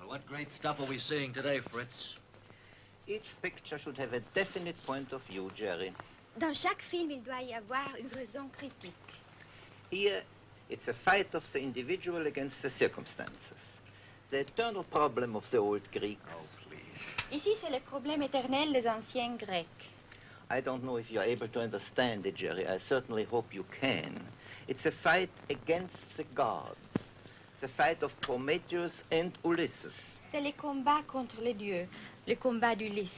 What great stuff are we seeing today, Fritz? Each picture should have a definite point of view, Jerry. Dans chaque film, il doit y avoir une raison critique. Here, it's a fight of the individual against the circumstances. The eternal problem of the old Greeks. Oh, please. Ici, c'est le problème éternel des anciens Grecs. I don't know if you're able to understand it, Jerry. I certainly hope you can. It's a fight against the gods. The fight of Prometheus and Ulysses. C'est le combat contre les dieux, le combat d'Ulysse.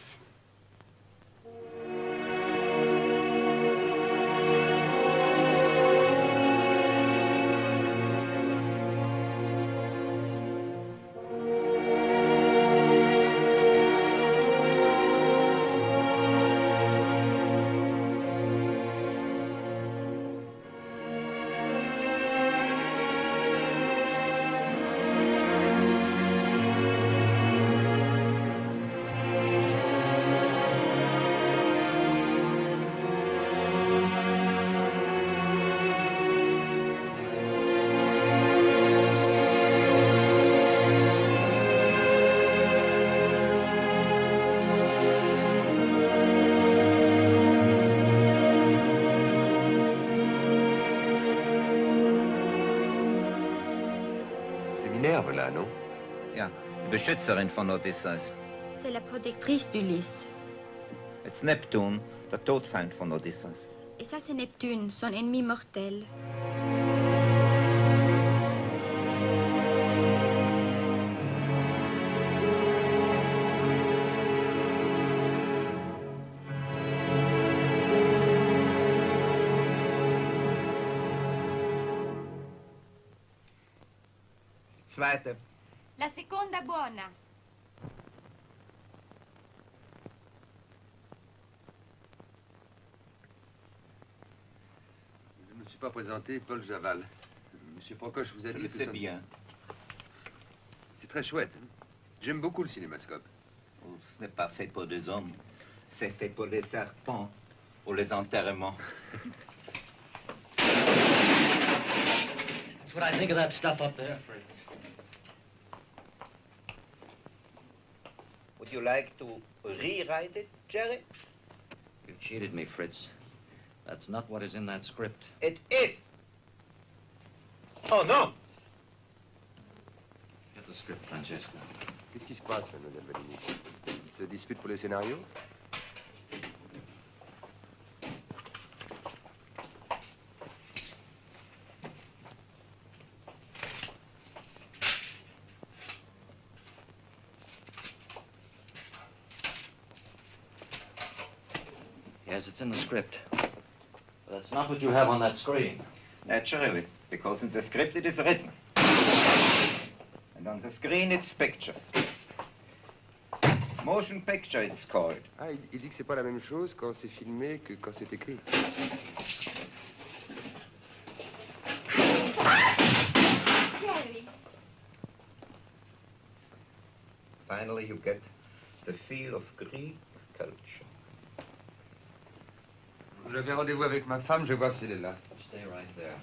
Là, non? Ja, die Beschützerin von Odysseus. C'est la protectrice d'Ulysse. It's Neptune, der Todfeind von Odysseus. Et ça, c'est Neptune, son ennemi mortel. Zweite. La seconda buona. Je ne me suis pas présenté, Paul Javal. Monsieur Procoche vous a dit que... C'est bien. C'est très chouette. J'aime beaucoup le cinémascope. Oh, ce n'est pas fait pour des hommes. C'est fait pour les serpents, pour les enterrements. That's what I think of that stuff up there, Fritz. Would you like to rewrite it, Jerry? You cheated me, Fritz. That's not what is in that script. It is. Oh, no. Get the script, Francesca. Qu'est-ce qui se passe, mademoiselle Valigny? Ils se disputent pour le scénario? Yes, it's in the script. But that's not what you have on that screen. Naturally, because in the script it is written. And on the screen it's pictures. Motion picture it's called. Ah, il dit que c'est pas la même chose quand c'est filmé que quand c'est écrit. Jerry. Finally you get the feel of Greek culture. J'avais rendez-vous avec ma femme, je vais voir si elle est là. Stay right there.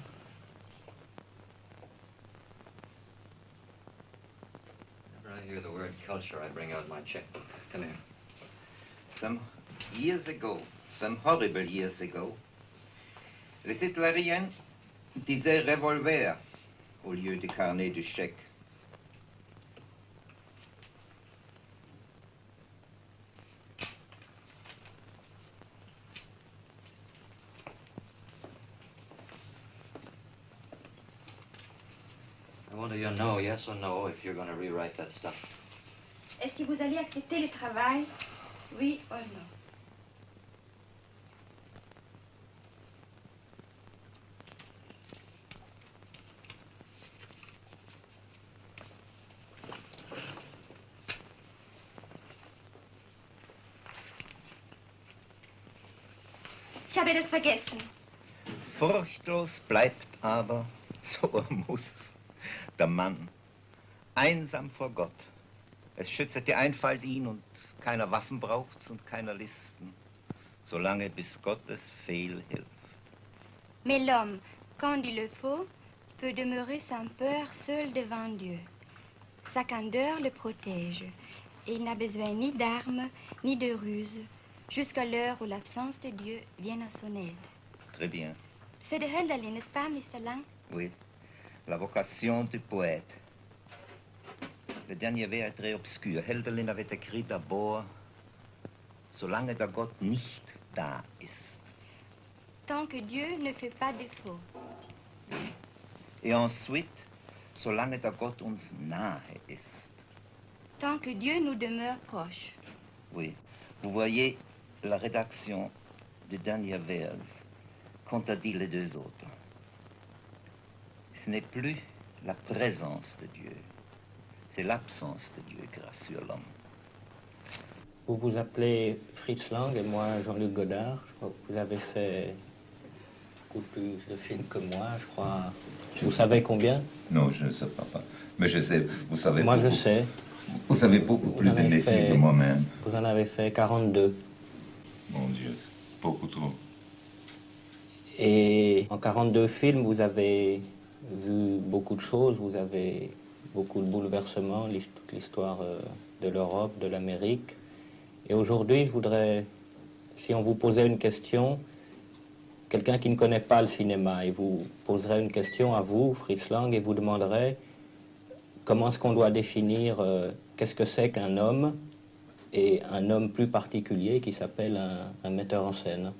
Whenever I hear the word culture, I bring out my checkbook. Come here. Some years ago, some horrible years ago, les Hitlériens disaient revolver au lieu du carnet du chèque. want your no, yes or no, if you're going to rewrite that stuff. Est-ce que vous allez accepter le travail? Oui ou non? Ich habe das vergessen. Furchtlos bleibt aber, so er muss, der Mann, einsam vor Gott. Es schützt die Einfalt ihn und keiner Waffen braucht's und keiner Listen, solange bis Gottes Fehl hilft. Mais l'homme, quand il le faut, peut demeurer sans peur seul devant Dieu. Sa candeur le protège, et il n'a besoin ni d'armes, ni de ruses, jusqu'à l'heure où l'absence de Dieu vient à son aide. Très bien. C'est de Hölderlin, n'est-ce pas, Mr. Lang? Oui, la vocation du poète. Le dernier vers est très obscur. Hölderlin avait écrit d'abord, solange der Gott nicht da ist. Tant que Dieu ne fait pas défaut. Et ensuite, solange der Gott uns nahe ist. Tant que Dieu nous demeure proche. Oui, vous voyez la rédaction du dernier vers, contredit les deux autres. Ce n'est plus la présence de Dieu, c'est l'absence de Dieu qui rassure l'homme. Vous vous appelez Fritz Lang et moi Jean-Luc Godard. Je crois que vous avez fait beaucoup plus de films que moi, je crois. Vous savez combien? Non, je ne sais pas. Mais je sais, vous savez Moi, beaucoup, je sais. Vous savez beaucoup plus de mes films que moi-même. Vous en avez fait 42. Mon Dieu, beaucoup trop. Et en 42 films, vous avez vu beaucoup de choses, vous avez beaucoup de bouleversements, toute l'histoire de l'Europe, de l'Amérique. Et aujourd'hui, je voudrais, si on vous posait une question, quelqu'un qui ne connaît pas le cinéma, et vous poserait une question à vous, Fritz Lang, et vous demanderait comment est-ce qu'on doit définir qu'est-ce que c'est qu'un homme, et un homme plus particulier qui s'appelle un metteur en scène.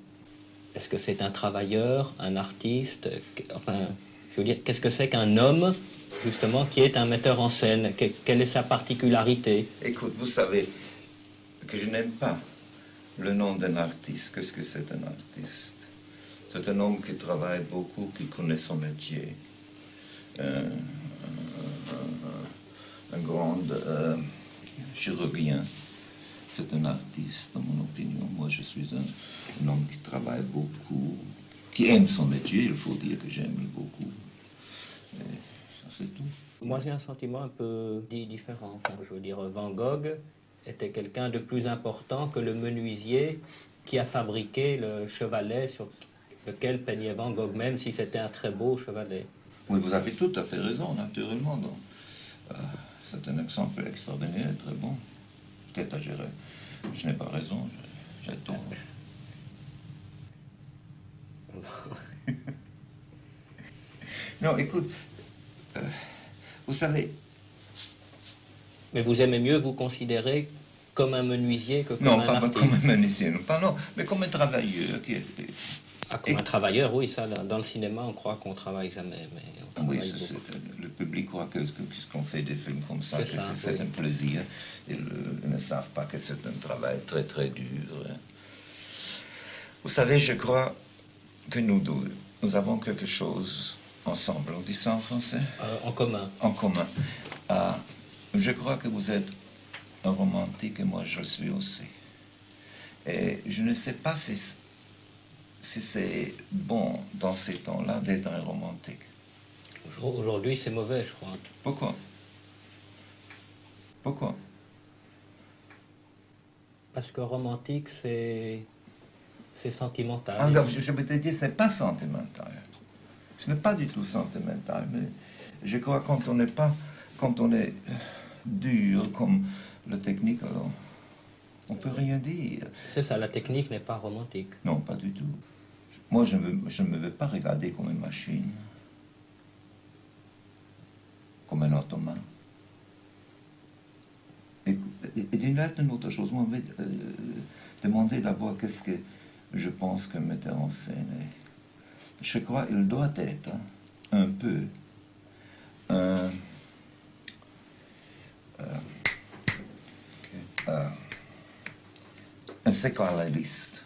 Est-ce que c'est un travailleur, un artiste? Enfin, je veux dire, qu'est-ce que c'est qu'un homme, justement, qui est un metteur en scène? Quelle est sa particularité? Écoute, vous savez que je n'aime pas le nom d'un artiste. Qu'est-ce que c'est un artiste? C'est un homme qui travaille beaucoup, qui connaît son métier. Un grand chirurgien. C'est un artiste, dans mon opinion. Moi, je suis un homme qui travaille beaucoup, qui aime son métier. Il faut dire que j'aime beaucoup. Et ça, c'est tout. Moi, j'ai un sentiment un peu différent. Enfin, je veux dire, Van Gogh était quelqu'un de plus important que le menuisier qui a fabriqué le chevalet sur lequel peignait Van Gogh, même si c'était un très beau chevalet. Oui, vous avez tout à fait raison, naturellement. Donc, c'est un exemple extraordinaire, très bon. Peut-être je n'ai pas raison, j'ai tort. Non, écoute, vous savez... Mais vous aimez mieux vous considérer comme un menuisier que comme non, un pas artiste? comme un menuisier, non, mais comme un travailleur qui est... Ah, comme un travailleur, oui, ça, dans le cinéma, on croit qu'on travaille jamais, mais on Oui, travaille beaucoup. le public croit que qu'on fait des films comme ça, que c'est oui. un plaisir. Ils ne savent pas que c'est un travail très, très dur. Vous savez, je crois que nous deux, nous avons quelque chose ensemble. On dit ça en français? En commun. En commun. Je crois que vous êtes un romantique et moi je le suis aussi. Et je ne sais pas si c'est bon dans ces temps-là d'être un romantique. Aujourd'hui, c'est mauvais, je crois. Pourquoi? Pourquoi? Parce que romantique, c'est sentimental. Alors, je vais te dire, c'est pas sentimental. Ce n'est pas du tout sentimental, mais je crois quand on est dur comme le technique, alors on peut rien dire. C'est ça, la technique n'est pas romantique. Non, pas du tout. Moi, je ne me veux pas regarder comme une machine, comme un automate. Et d'une autre chose, moi, je vais demander d'abord qu'est-ce que je pense qu'un metteur en scène est. Je crois qu'il doit être un peu un un psychanalyste.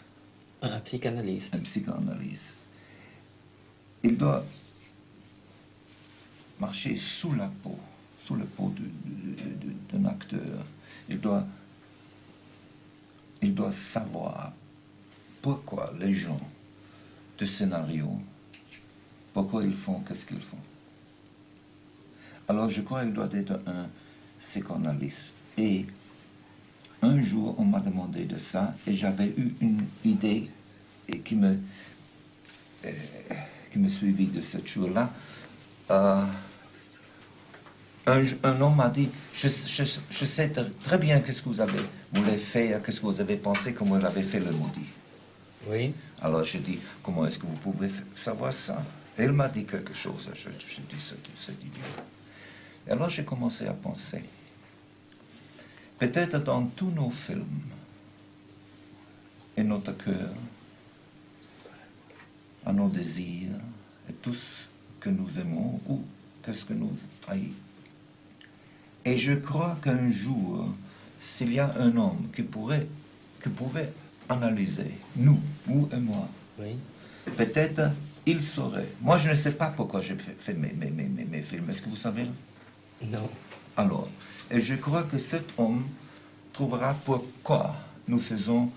Un psychanalyste. Un psychanalyste. Il doit marcher sous la peau d'un acteur. Il doit savoir pourquoi les gens du scénario, pourquoi ils font, qu'est-ce qu'ils font. Alors je crois qu'il doit être un psychanalyste. Et un jour, on m'a demandé de ça, et j'avais eu une idée qui me suivit de ce jour-là. Un homme m'a dit, je sais très bien qu'est-ce que vous voulez faire, qu'est-ce que vous avez pensé, comment vous avez fait le maudit. Oui. Alors je dis, comment est-ce que vous pouvez savoir ça? Et il m'a dit quelque chose, je dis, c'est idiot. Et alors j'ai commencé à penser, peut-être dans tous nos films, et notre cœur, à nos désirs, et tout ce que nous aimons, ou qu'est-ce que nous haïssons. Et je crois qu'un jour, s'il y a un homme qui pouvait analyser, nous et moi, Oui. peut-être il saurait. Moi, je ne sais pas pourquoi j'ai fait mes films. Est-ce que vous savez? Non. Alors, et je crois que cet homme trouvera pourquoi nous faisons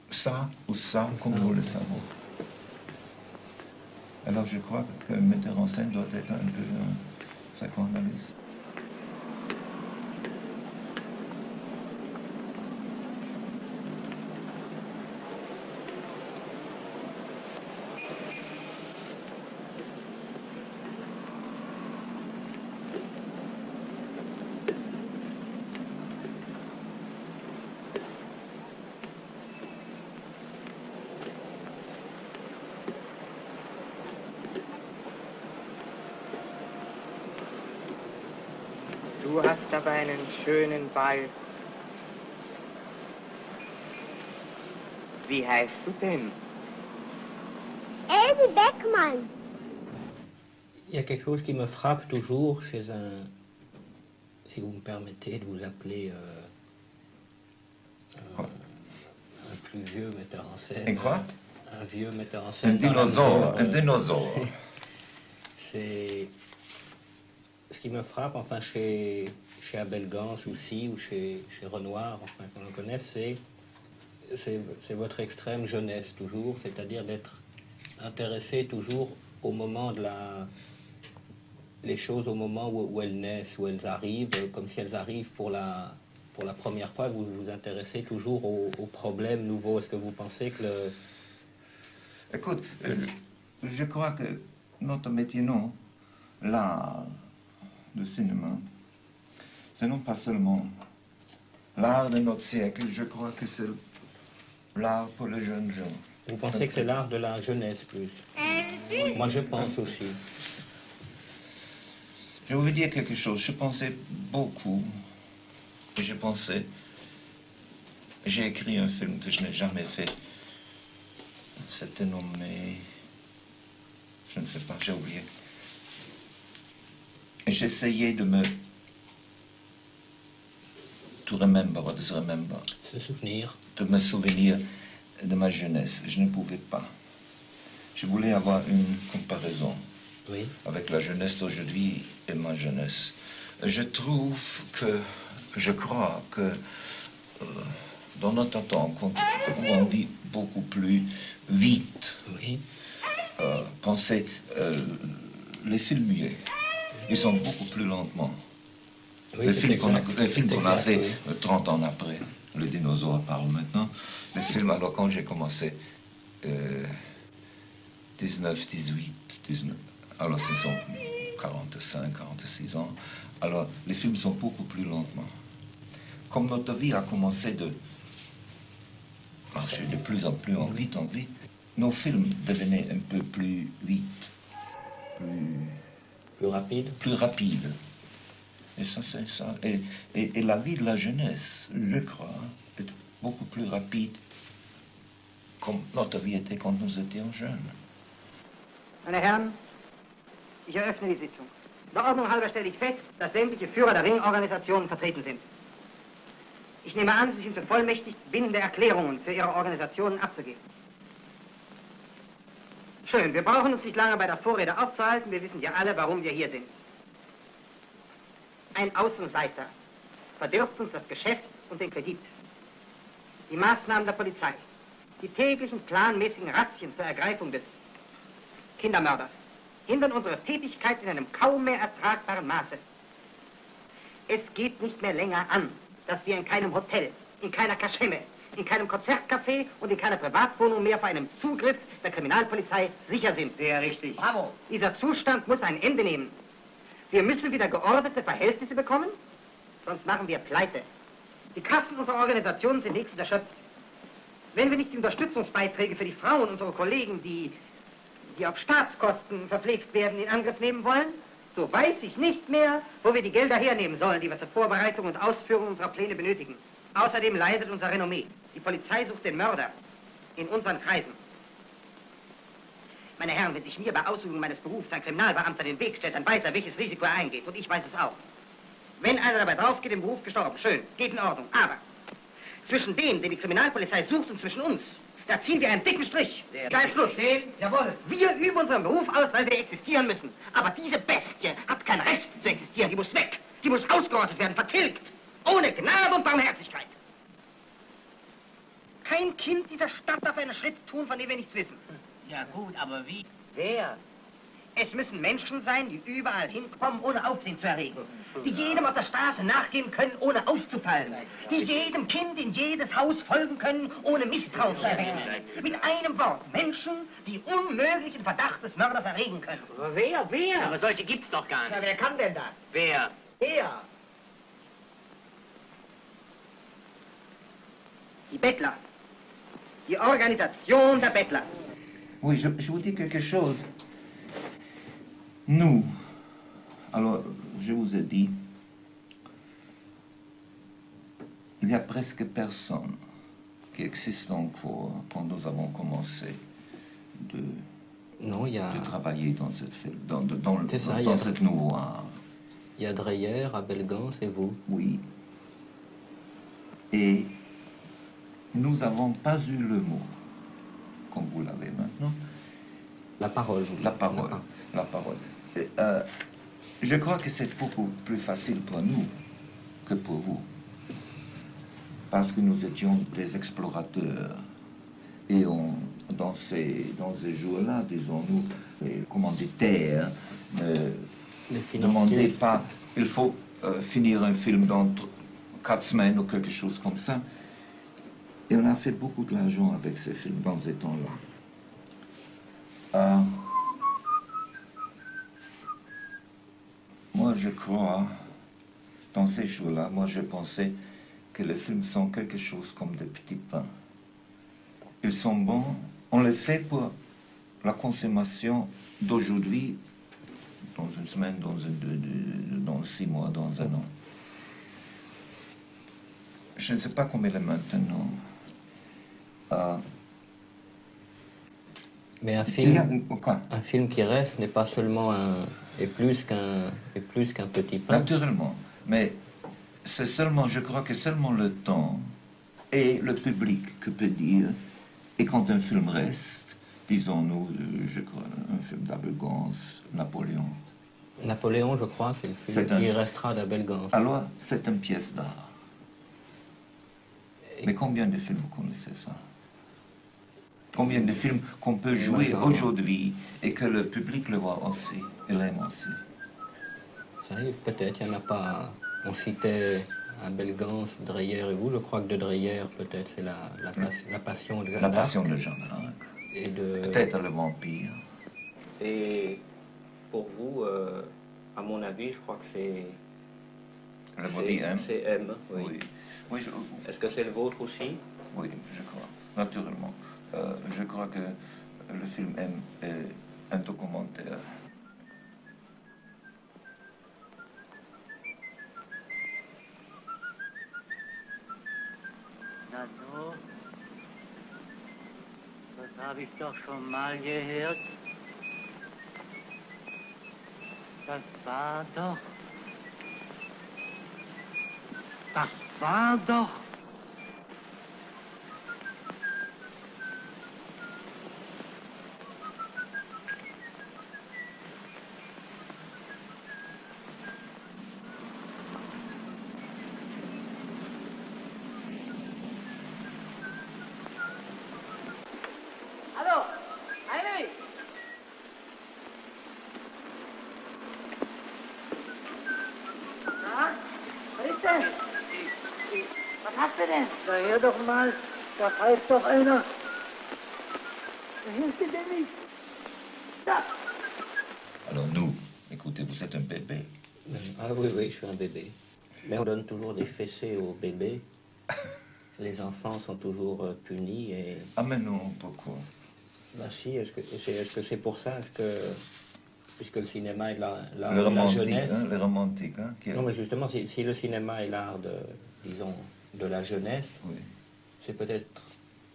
ça ou ça comme nous le savons. Alors, je crois qu'un metteur en scène doit être un peu un psychanalyste. Du hast aber einen schönen Ball. Wie heißt du denn? Elsie Beckmann. Il y a quelque chose qui me frappe toujours chez si vous me permettez de vous appeler un plus vieux metteur en scène. Et quoi? Un vieux metteur en scène. Un dinosaure. C'est ce qui me frappe, enfin chez Abel Gance aussi, ou chez Renoir, enfin qu'on le connaisse, c'est votre extrême jeunesse toujours, c'est-à-dire d'être intéressé toujours au moment de les choses au moment où elles naissent, où elles arrivent, comme si elles arrivent pour la première fois, vous vous intéressez toujours aux problèmes nouveaux. Est-ce que vous pensez que Écoute, je crois que notre métier, non, l'art du cinéma, c'est non pas seulement l'art de notre siècle, je crois que c'est l'art pour les jeunes gens. Vous pensez que c'est l'art de la jeunesse plus? Moi je pense aussi. Je veux dire quelque chose, je pensais beaucoup, et j'ai écrit un film que je n'ai jamais fait. C'était nommé, je ne sais pas, j'ai oublié. Et j'essayais de Se souvenir. De me souvenir de ma jeunesse. Je ne pouvais pas. Je voulais avoir une comparaison. Oui. Avec la jeunesse d'aujourd'hui et ma jeunesse. Je crois que dans notre temps, où on vit beaucoup plus vite, oui. Pensez, les films muets, ils sont beaucoup plus lentement. Oui, les films qu'on a fait oui. 30 ans après, les dinosaures parlent maintenant. Les films, alors quand j'ai commencé, 19, 18, 19, alors ce sont 45, 46 ans. Alors les films sont beaucoup plus lentement. Comme notre vie a commencé de marcher de plus en plus en vite, nos films devenaient un peu plus vite, plus rapide. Plus rapide. Et ça, c'est ça. Et la vie de la jeunesse, je crois, est beaucoup plus rapide comme notre vie était quand nous étions jeunes. Meine Herren, ich eröffne die Sitzung. Der Ordnung halber stelle ich fest, dass sämtliche Führer der Ringorganisationen vertreten sind. Ich nehme an, Sie sind bevollmächtigt, bindende Erklärungen für Ihre Organisationen abzugeben. Schön, wir brauchen uns nicht lange bei der Vorrede aufzuhalten. Wir wissen ja alle, warum wir hier sind. Ein Außenseiter verdirbt uns das Geschäft und den Kredit. Die Maßnahmen der Polizei, die täglichen planmäßigen Razzien zur Ergreifung des Kindermörders hindern unsere Tätigkeit in einem kaum mehr ertragbaren Maße. Es geht nicht mehr länger an, dass wir in keinem Hotel, in keiner Kaschemme, in keinem Konzertcafé und in keiner Privatwohnung mehr vor einem Zugriff der Kriminalpolizei sicher sind. Sehr richtig. Bravo. Dieser Zustand muss ein Ende nehmen. Wir müssen wieder geordnete Verhältnisse bekommen, sonst machen wir Pleite. Die Kassen unserer Organisationen sind nächstens erschöpft. Wenn wir nicht die Unterstützungsbeiträge für die Frauen unserer Kollegen, die auf Staatskosten verpflegt werden, in Angriff nehmen wollen, so weiß ich nicht mehr, wo wir die Gelder hernehmen sollen, die wir zur Vorbereitung und Ausführung unserer Pläne benötigen. Außerdem leidet unser Renommee. Die Polizei sucht den Mörder in unseren Kreisen. Meine Herren, wenn sich mir bei Ausübung meines Berufs ein Kriminalbeamter den Weg stellt, dann weiß er, welches Risiko er eingeht. Und ich weiß es auch. Wenn einer dabei drauf geht, im Beruf gestorben, schön, geht in Ordnung. Aber zwischen dem, den die Kriminalpolizei sucht, und zwischen uns, da ziehen wir einen dicken Strich. Da ist Schluss. Jawohl. Wir üben unseren Beruf aus, weil wir existieren müssen. Aber diese Bestie hat kein Recht zu existieren. Die muss weg. Die muss ausgerottet werden, vertilgt. Ohne Gnade und Barmherzigkeit. Kein Kind dieser Stadt darf einen Schritt tun, von dem wir nichts wissen. Ja gut, aber wie? Wer? Es müssen Menschen sein, die überall hinkommen, ohne Aufsehen zu erregen. Die jedem auf der Straße nachgehen können, ohne aufzufallen. Die jedem Kind in jedes Haus folgen können, ohne Misstrauen zu erwecken. Mit einem Wort, Menschen, die unmöglichen Verdacht des Mörders erregen können. Aber wer? Aber solche gibt's doch gar nicht. Ja, wer kann denn das? Wer? Er. Die Bettler. Die Organisation der Bettler. Oui, je vous dis quelque chose. Nous, alors, je vous ai dit, il y a presque personne qui existe encore quand nous avons commencé de travailler dans cette dans cette nouveau art. Il y a Dreyer, Abelgance et vous. Oui. Et nous n'avons pas eu le mot, comme vous l'avez maintenant. La parole. La parole. La parole. Je crois que c'est beaucoup plus facile pour nous que pour vous. Parce que nous étions des explorateurs. Et dans ces jours-là, disons-nous, les commanditaires ne demandaient pas, il faut finir un film dans 4 semaines ou quelque chose comme ça. Et on a fait beaucoup d'argent avec ces films dans ces temps-là. Moi, je crois, dans ces jours-là, moi, je pensais que les films sont quelque chose comme des petits pains. Ils sont bons, on les fait pour la consommation d'aujourd'hui, dans une semaine, dans 6 mois, dans 1 an. Je ne sais pas comment il est maintenant. Mais un film qui reste n'est pas seulement est plus qu'un petit pain. Naturellement, mais c'est seulement, je crois que seulement le temps et le public que peut dire, et quand un film reste, disons-nous, je crois, un film d'Abelgance, Napoléon. Napoléon, je crois, c'est le film qui restera d'Abelgance. Alors, c'est une pièce d'art. Mais combien de films vous connaissez ça? Combien de films qu'on peut jouer aujourd'hui et que le public le voit aussi, et l'aime aussi? Ça arrive, peut-être, il n'y en a pas. On citait Abelgance, Dreyer et vous. Je crois que de Dreyer, peut-être, c'est la passion de Jeanne d'Arc. La passion de Jeanne d'Arc. Peut-être le vampire. Et pour vous, à mon avis, je crois que c'est... Le body M. C'est M, oui. Oui, est-ce que c'est le vôtre aussi? Oui, je crois, naturellement. Je crois que le film M est un documentaire. Na so, das habe ich doch schon mal gehört. Das war doch... Das war doch... Hallo, Heinrich! Na, was ist denn? Was hast du denn? Na, hör doch mal, da pfeift doch einer. Da hilft dir denn nicht. Da. Alors nous, écoutez, vous êtes un bébé. Ah oui, oui, je suis un bébé. Mais on donne toujours des fessées aux bébés. Les enfants sont toujours punis et... Ah mais non, pourquoi? Bah si, est-ce que c'est pour ça? Est-ce que... Puisque le cinéma est l'art Le de la romantique, jeunesse... hein, le romantique, hein, qui est... Non, mais justement, si le cinéma est l'art de, disons, de la jeunesse, Oui. c'est peut-être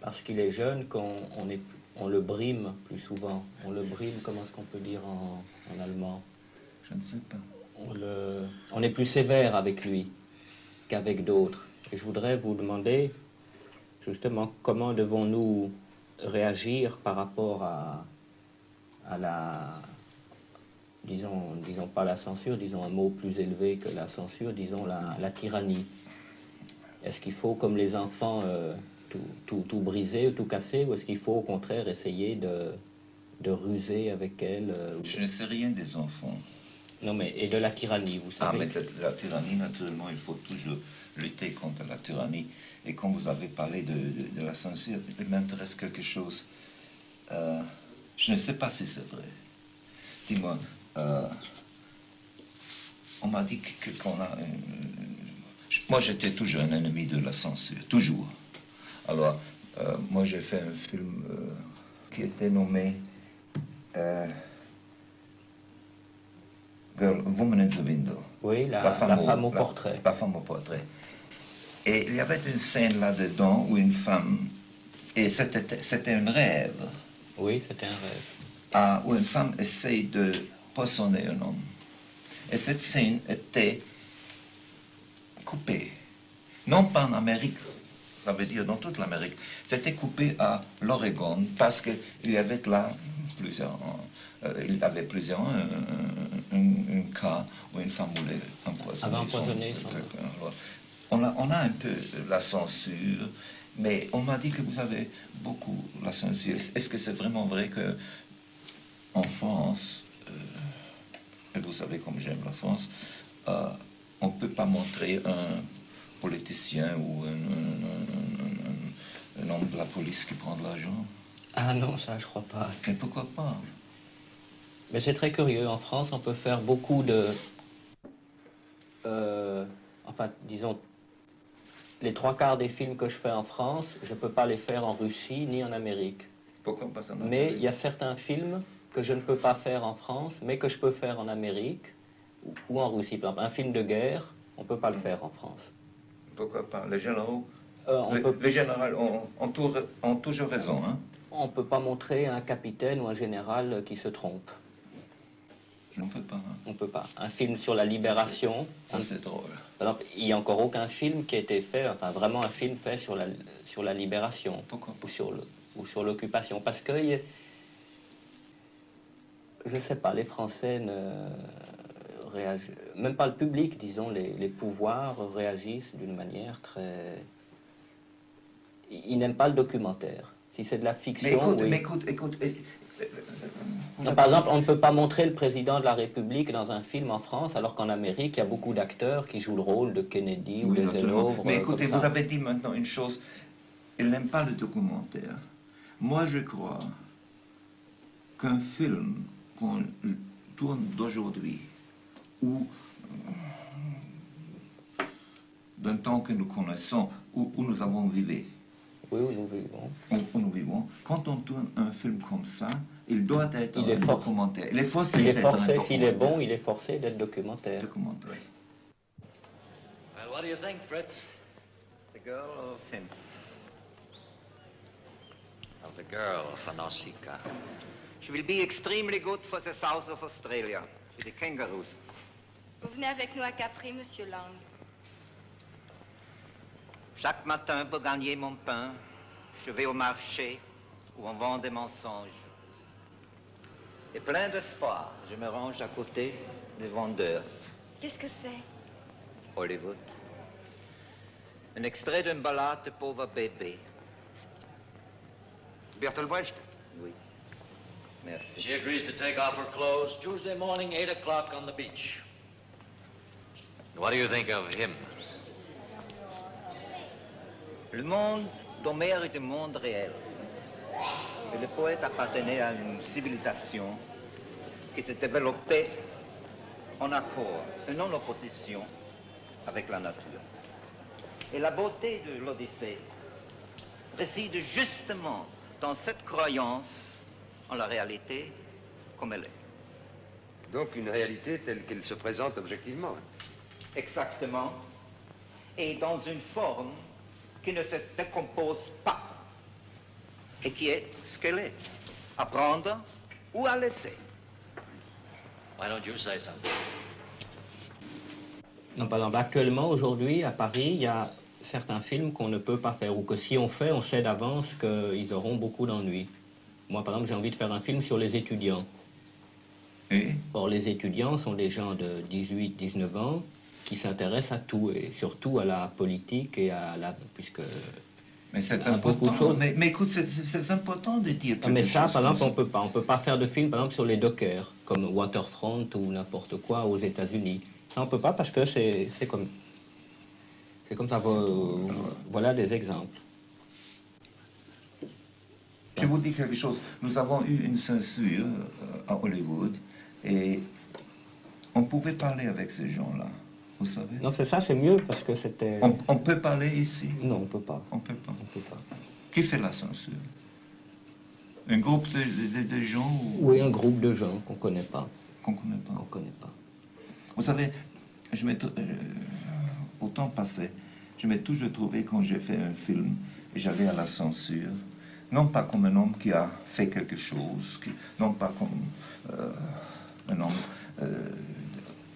parce qu'il est jeune qu'on le brime plus souvent. On le brime, comment est-ce qu'on peut dire en allemand? Je ne sais pas. On est plus sévère avec lui qu'avec d'autres. Et je voudrais vous demander, justement, comment devons-nous réagir par rapport à la... Disons pas la censure, disons un mot plus élevé que la censure, disons la tyrannie. Est-ce qu'il faut, comme les enfants, tout briser, tout casser, ou est-ce qu'il faut au contraire essayer de ruser avec elle Je ne sais rien des enfants. Non, mais et de la tyrannie, vous savez. Ah, mais de la tyrannie, naturellement, il faut toujours lutter contre la tyrannie. Et quand vous avez parlé de la censure, il m'intéresse quelque chose. Je ne sais pas si c'est vrai. Dis-moi, on m'a dit qu'on a... moi, j'étais toujours un ennemi de la censure, toujours. Alors, moi, j'ai fait un film qui était nommé Girl, Woman in the Window. Oui, la femme au portrait. La femme au portrait. Et il y avait une scène là-dedans où une femme, et c'était un rêve. Oui, c'était un rêve. Où une femme essaye de poissonner un homme. Et cette scène était coupée. Non pas en Amérique, ça veut dire dans toute l'Amérique. C'était coupé à l'Oregon parce qu'il y avait là plusieurs... il y avait plusieurs... un cas où une femme voulait empoisonner quelqu'un. On a un peu la censure, mais on m'a dit que vous avez beaucoup la censure. Est-ce que c'est vraiment vrai que en France, et vous savez comme j'aime la France, on ne peut pas montrer un politicien ou un homme de la police qui prend de l'argent? Ah non, ça je crois pas. Mais pourquoi pas? Mais c'est très curieux. En France, on peut faire beaucoup de... enfin, disons, les 3/4 des films que je fais en France, je ne peux pas les faire en Russie ni en Amérique. Pourquoi pas ça? Mais il y a certains films que je ne peux pas faire en France, mais que je peux faire en Amérique ou en Russie. Par exemple, un film de guerre, on ne peut pas le faire en France. Pourquoi pas? Les généraux, les généraux ont toujours raison, hein? On ne peut pas montrer un capitaine ou un général qui se trompe. On ne peut pas. Hein? On ne peut pas. Un film sur la libération... Ça, c'est drôle. Par exemple, il n'y a encore aucun film qui a été fait, enfin vraiment un film fait sur la libération. Pourquoi? Ou sur l'occupation. Parce que, je ne sais pas, les Français ne réagissent... Même pas le public, disons, les pouvoirs réagissent d'une manière très... Ils n'aiment pas le documentaire. Si c'est de la fiction... Mais écoute... Non, par exemple, on ne peut pas montrer le président de la République dans un film en France, alors qu'en Amérique, il y a beaucoup d'acteurs qui jouent le rôle de Kennedy ou d'Eisenhower. Mais écoutez, vous avez dit maintenant une chose, il n'aime pas le documentaire. Moi, je crois qu'un film qu'on tourne d'aujourd'hui, ou d'un temps que nous connaissons, où nous avons vécu, oui, où nous vivons. Où nous vivons. Quand on tourne un film comme ça, il doit être un documentaire. Il est forcé d'être un documentaire. S'il est bon, il est forcé d'être documentaire. Documentaire. Well, what do you think, Fritz? The girl of him. Of the girl of Nausicaa. She will be extremely good for the south of Australia. et des kangaroos. Vous venez avec nous à Capri, Monsieur Lang. Chaque matin, pour gagner mon pain, je vais au marché où on vend des mensonges. Et plein d'espoir, je me range à côté des vendeurs. Qu'est-ce que c'est? Hollywood. Un extrait d'une ballade de pauvre bébé. Bertolt Brecht. Oui. Merci. She agrees to take off her clothes Tuesday morning, 8 o'clock on the beach. What do you think of him? Le monde d'Homère est un monde réel. Et le poète appartenait à une civilisation qui s'est développée en accord et non en opposition avec la nature. Et la beauté de l'Odyssée réside justement dans cette croyance en la réalité comme elle est. Donc une réalité telle qu'elle se présente objectivement. Exactement. Et dans une forme qui ne se décompose pas. Et qui est ce qu'elle est. À prendre ou à laisser. Why don't you say something? Non, par exemple, actuellement, aujourd'hui, à Paris, il y a certains films qu'on ne peut pas faire, ou que si on fait, on sait d'avance qu'ils auront beaucoup d'ennuis. Moi, par exemple, j'ai envie de faire un film sur les étudiants. Et Or, les étudiants sont des gens de 18, 19 ans qui s'intéressent à tout, et surtout à la politique et à la... puisque... mais c'est à beaucoup de important. choses. Mais écoute, c'est important de dire Ah, mais quelque ça, chose par exemple, comme on peut pas faire de film, par exemple, sur les dockers, comme Waterfront ou n'importe quoi aux États-Unis. Ça, on peut pas parce que c'est comme ça. Voilà des exemples. Je vous dis quelque chose. Nous avons eu une censure à Hollywood et on pouvait parler avec ces gens-là, vous savez. Non, c'est ça, c'est mieux parce que c'était... On peut parler ici. Non, on peut pas. On peut pas. On peut pas. Qui fait la censure? Un groupe de gens ou... Oui, un groupe de gens qu'on connaît pas. Qu'on connaît pas. Qu'on connaît pas. Vous savez, au temps passé, je m'ai toujours trouvé quand j'ai fait un film et j'allais à la censure, non pas comme un homme qui a fait quelque chose, non pas comme un homme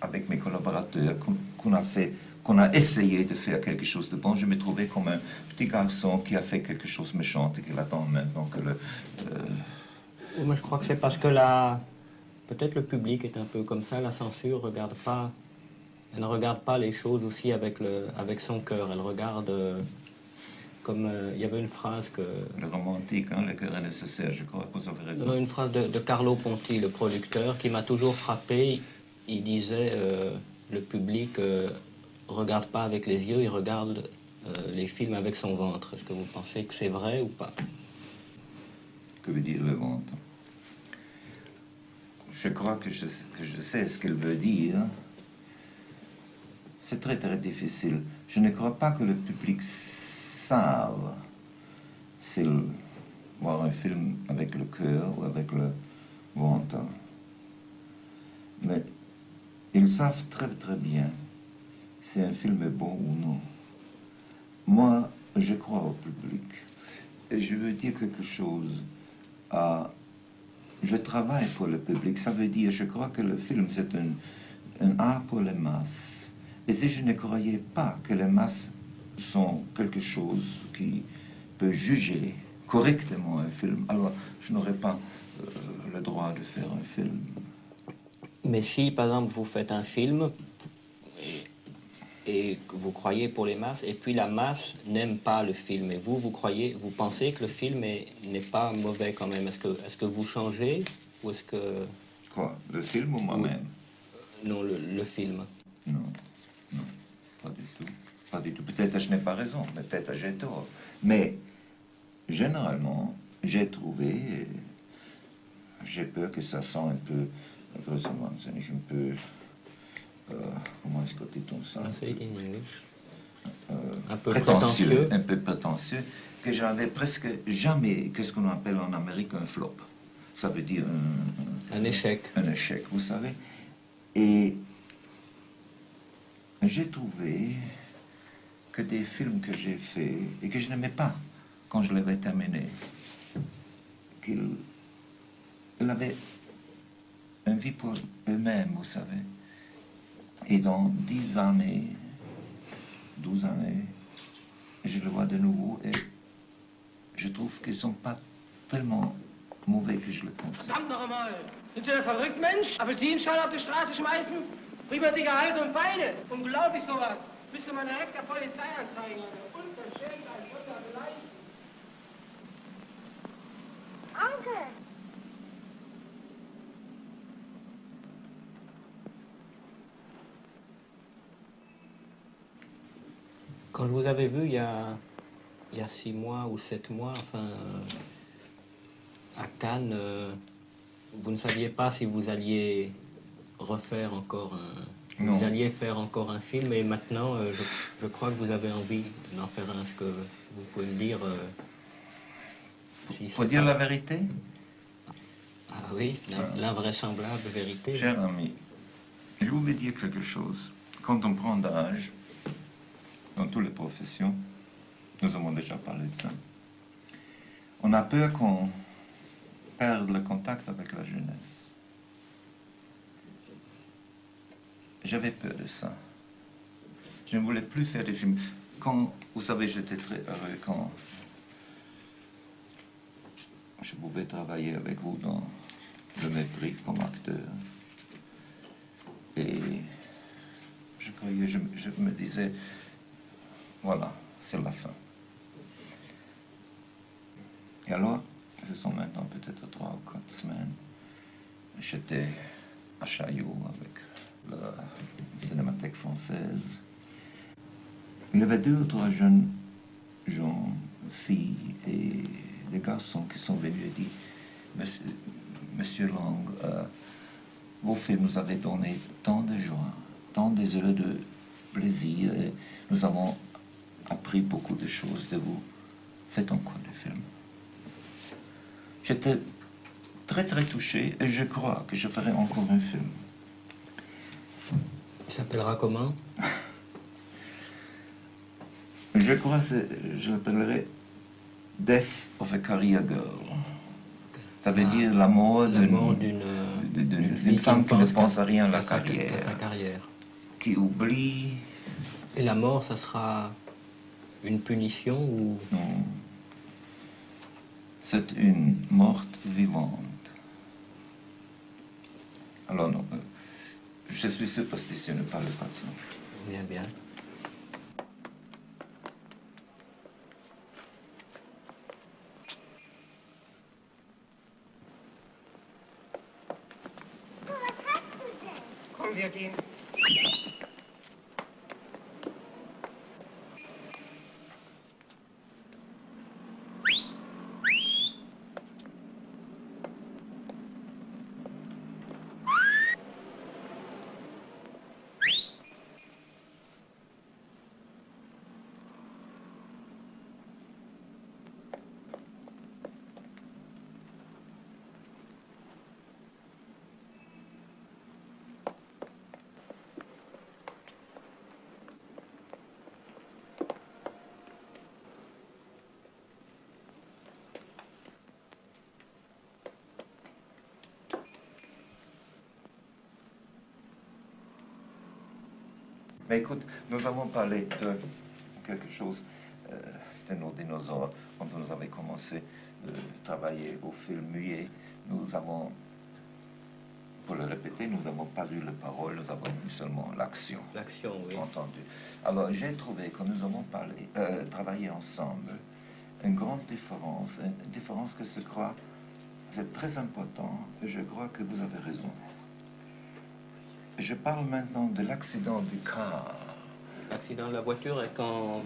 avec mes collaborateurs qu'on a essayé de faire quelque chose de bon. Je me trouvais comme un petit garçon qui a fait quelque chose de méchant et qui attend maintenant que le... Moi, je crois que c'est parce que peut-être le public est un peu comme ça, la censure elle ne regarde pas les choses aussi avec son cœur, elle regarde comme il y avait une phrase que... Le romantique, hein, le cœur est nécessaire, je crois que vous avez raison. Une phrase de Carlo Ponti, le producteur, qui m'a toujours frappé. Il disait le public regarde pas avec les yeux, il regarde les films avec son ventre. Est-ce que vous pensez que c'est vrai ou pas? Que veut dire le ventre? Je crois que je sais ce qu'elle veut dire. C'est très très difficile. Je ne crois pas que le public savent s'il voir un film avec le cœur ou avec le ventre. Mais ils savent très très bien si un film est bon ou non. Moi, je crois au public. Et je veux dire quelque chose. Je travaille pour le public. Ça veut dire, je crois que le film, c'est un art pour les masses. Et si je ne croyais pas que les masses sont quelque chose qui peut juger correctement un film, alors je n'aurais pas le droit de faire un film. Mais si, par exemple, vous faites un film et que vous croyez pour les masses, et puis la masse n'aime pas le film, et vous pensez que le film n'est pas mauvais quand même, est-ce que vous changez, ou est-ce que... Quoi, le film ou moi-même? Non, le film. Non, non, pas du tout. Pas du tout. Peut-être je n'ai pas raison, peut-être j'ai tort. Mais, généralement, j'ai trouvé, j'ai peur que ça sent un peu, un peu, comment est-ce que dit-on ça? Un peu prétentieux. Un peu prétentieux, que j'avais presque jamais, qu'est-ce qu'on appelle en Amérique un flop. Ça veut dire un échec. Un échec, vous savez. Et j'ai trouvé que des films que j'ai faits et que je n'aimais pas quand je l'avais terminé, qu'il avait une vie pour eux-mêmes, vous savez. Et dans 10 années, 12 années, je le vois de nouveau et je trouve qu'ils ne sont pas tellement mauvais que je le pense. Verdammt noch einmal! Sind Sie ein verrückt, Mensch? Apfelsinenschalen auf die Straße schmeißen? Prima Zigarette und Beine! Unglaublich sowas! Müsste man direkt der Polizei anzeigen. Unverschämt, ein Schütter vielleicht. Onkel! Quand je vous avais vu il y a 6 mois ou 7 mois, enfin, à Cannes, vous ne saviez pas si vous alliez refaire encore un... Non. Vous alliez faire encore un film, et maintenant, je crois que vous avez envie d'en faire un. Est-ce que vous pouvez me dire... si Faut c'est dire pas- la vérité? Ah oui, l'invraisemblable vérité. Cher ami, je voulais dire quelque chose. Quand on prend d'âge, dans toutes les professions, nous avons déjà parlé de ça, on a peur qu'on perde le contact avec la jeunesse. J'avais peur de ça. Je ne voulais plus faire des films. Quand, vous savez, j'étais très heureux quand je pouvais travailler avec vous dans Le Mépris comme acteur. Et je croyais, je me disais, voilà, c'est la fin. Et alors, ce sont maintenant peut-être 3 ou 4 semaines, j'étais à Chaillot avec la Cinémathèque française. Il y avait 2 ou 3 jeunes gens, filles et des garçons qui sont venus et dit, Monsieur Lang, vos films nous avaient donné tant de joie, tant des heures de plaisir, et nous avons appris beaucoup de choses de vous. Faites encore des films. J'étais très très touché et je crois que je ferai encore un film. Il s'appellera comment? Je crois que je l'appellerai Death of a Career Girl. Ça veut dire la mort d'une femme qui ne pense à rien à la carrière. À sa carrière. Qui oublie. Et la mort, ça sera une punition ou... Non. C'est une morte vivante. Alors non, je suis superstitieux, ne parle pas de ça. Bien, bien. Komm, wir gehen. Mais écoute, nous avons parlé de quelque chose, de nos dinosaures. Quand nous avons commencé de travailler au film muet, nous avons, pour le répéter, nous n'avons pas eu la parole, nous avons eu seulement l'action. L'action, oui. Entendu. Alors, j'ai trouvé que nous avons travaillé ensemble une grande différence, une différence que je crois, c'est très important, et je crois que vous avez raison. Je parle maintenant de l'accident du car. L'accident de la voiture et quand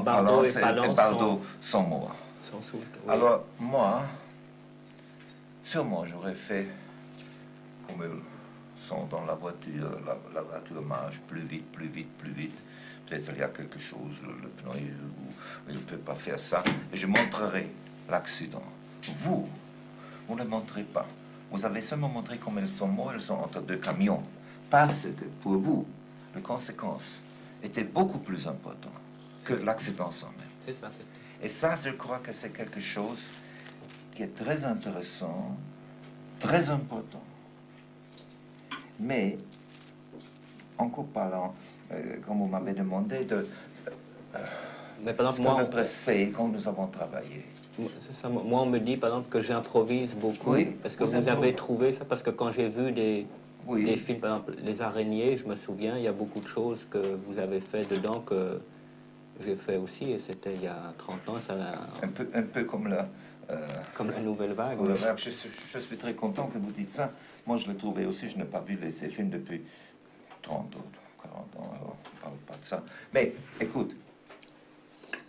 Bardot et Palance Bardot sont morts. Oui. Alors, moi, sûrement j'aurais fait comme ils sont dans la voiture. La voiture marche plus vite, plus vite, plus vite. Peut-être il y a quelque chose, le pneu, il ne peut pas faire ça. Et je montrerai l'accident. Vous ne montrez pas. Vous avez seulement montré comme ils sont morts, ils sont entre 2 camions. Parce que pour vous, les conséquences étaient beaucoup plus importantes que l'accident en même. C'est ça. Et ça, je crois que c'est quelque chose qui est très intéressant, très important. Mais, encore parlant, comme vous m'avez demandé, de Mais par ce exemple, qu'on moi, a pressé quand nous avons travaillé. c'est ça, moi, on me dit par exemple que j'improvise beaucoup. Oui, Parce que vous vous avez improvisez. trouvé ça, parce que quand j'ai vu des Oui. films, par exemple, Les Araignées, je me souviens, il y a beaucoup de choses que vous avez fait dedans que j'ai fait aussi, et c'était il y a 30 ans, ça Un peu comme la... comme la nouvelle vague. Comme la oui. vague. Je suis très content que vous dites ça. Moi, je l'ai trouvé aussi, je n'ai pas vu ces films depuis 30 ou 40 ans, alors on ne parle pas de ça. Mais, écoute,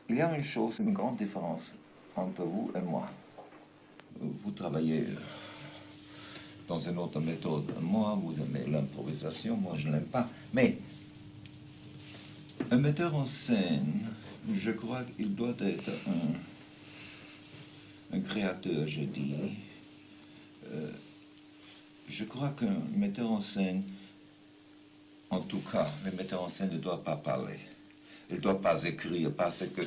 il y a une chose, une grande différence entre vous et moi. Vous travaillez dans une autre méthode. Moi, vous aimez l'improvisation, moi, je ne l'aime pas. Mais, un metteur en scène, je crois qu'il doit être un créateur, je dis. Je crois qu'un metteur en scène, en tout cas, le metteur en scène ne doit pas parler. Il ne doit pas écrire parce que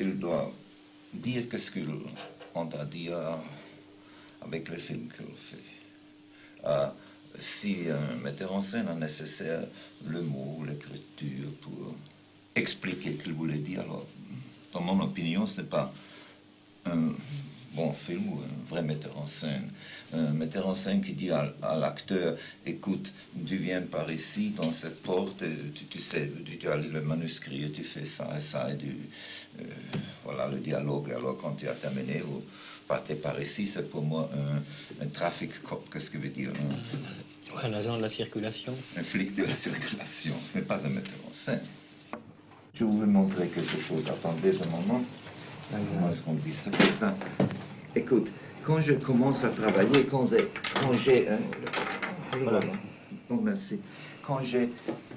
il doit dire ce qu'il a à dire avec le film qu'il fait. Si un metteur en scène a nécessaire le mot, l'écriture pour expliquer ce qu'il voulait dire, alors, dans mon opinion, ce n'est pas un bon film ou un vrai metteur en scène. Un metteur en scène qui dit à l'acteur, écoute, tu viens par ici, dans cette porte, tu sais, tu as lu le manuscrit, et tu fais ça et ça, et voilà le dialogue. Alors quand tu as terminé, vous partez par ici, c'est pour moi un traffic cop, qu'est-ce que veut dire Un agent de la circulation. Un flic de la circulation, ce n'est pas un metteur en scène. Je vous vais montrer quelque chose, attendez un moment. Comment est-ce qu'on dit ça? C'est ça. Écoute, quand je commence à travailler, quand j'ai Voilà. Oh, merci. Quand j'ai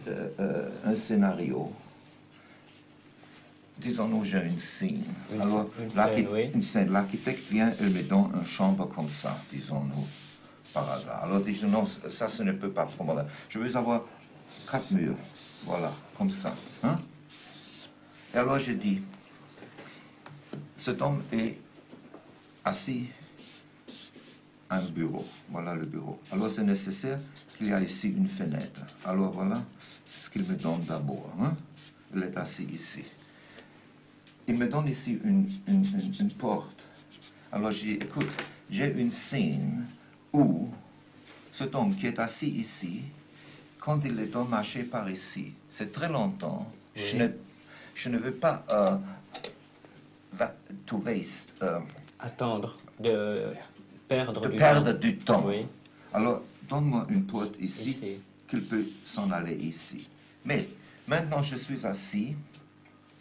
un scénario, disons-nous, j'ai une scène. Alors, une scène, l'architecte vient, il me donne une chambre comme ça, disons-nous, par hasard. Alors, disons, non, ça, ce ne peut pas pour moi. Je veux avoir 4 murs, voilà, comme ça. Hein? Et alors, je dis, cet homme est assis à un bureau. Voilà le bureau. Alors c'est nécessaire qu'il y ait ici une fenêtre. Alors voilà ce qu'il me donne d'abord. Hein? Il est assis ici. Il me donne ici une porte. Alors je dis, écoute, j'ai une scène où cet homme qui est assis ici, quand il doit marcher par ici, c'est très longtemps. Oui. Je ne veux pas... to waste. Attendre, de perdre du temps. Oui. Alors, donne-moi une porte ici, qu'il peut s'en aller ici. Mais, maintenant je suis assis,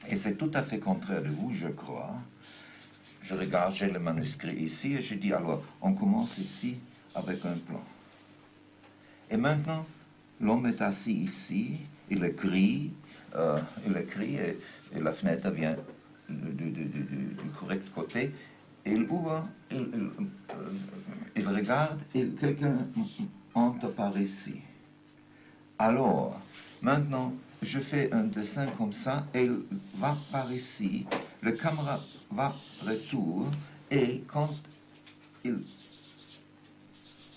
et c'est tout à fait contraire de vous, je crois. Je regarde, j'ai le manuscrit ici, et je dis, alors, on commence ici avec un plan. Et maintenant, l'homme est assis ici, il écrit, et la fenêtre vient du correct côté, il ouvre, il regarde, et quelqu'un entre par ici. Alors, maintenant, je fais un dessin comme ça, et il va par ici, le caméra va retour, et quand il